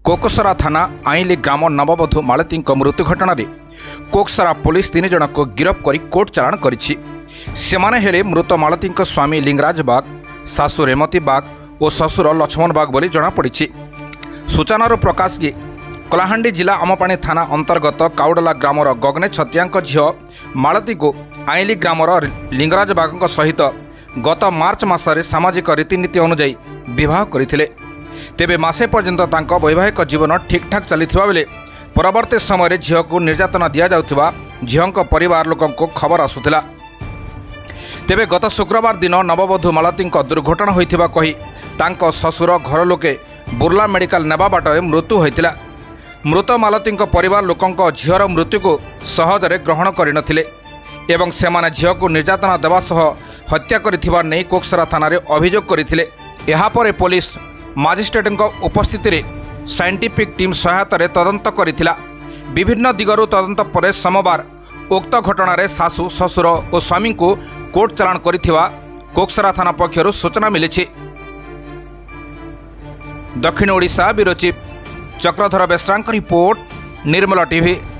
कोकसरा थाना आईली ग्राम नववधू मालती मृत्यु घटन में कोकसरा पुलिस 3 जन को गिरफ्त कर कोर्ट चालाण करिछि। सेमाने हेले मृत मालती स्वामी लिंगराज बाग, सासू रेमती बाग और ससुर लक्ष्मण बाग बोली जनापड़ी। सूचनार प्रकाश कि कलाहांडी जिला अमपाणी थाना अंतर्गत काउडला ग्रामर गगने छतिया झील मालती को आईली ग्रामर लिंगराज बाग सहित गत मार्च मासरे सामाजिक रीतिनीति अनुजाई विवाह करथिले। तेबे मासे पर्यंत तांको वैवाहिक जीवन ठीक ठाक चलीथिबा बेले परवर्ती समय झील को निर्यातना दिया जाउथिबा झील परिवार लोकों को खबर आसुथिला। तेबे गत शुक्रवार दिन नववधू मालती दुर्घटना होइथिबा कही तांको ससुर घर लोके बुर्ला मेडिकल नेबा बाटरे मृत्यु होइतिला। मृत मालती परिवार लोकों झीर मृत्यु को सहजरे ग्रहण करिनथिले एवं सेमाने झील को निर्यातना देवा सह हत्या करिथिबा नै कोकसरा थाना रे अभियोग करिथिले। एहा परे पुलिस मजिस्ट्रेट उपस्थित साइंटिफिक टीम सहायता रे तदंत करिथिला। विभिन्न दिगरु तदंत पर सोमवार उक्त घटना रे सासू ससुर और स्वामी को कोर्ट चालाण करिथिबा कोकसरा थाना पक्षरु सूचना मिलिछि। दक्षिण ओडिशा ब्यूरो चीफ चक्रधर बेसरांक रिपोर्ट, निर्मला टीवी।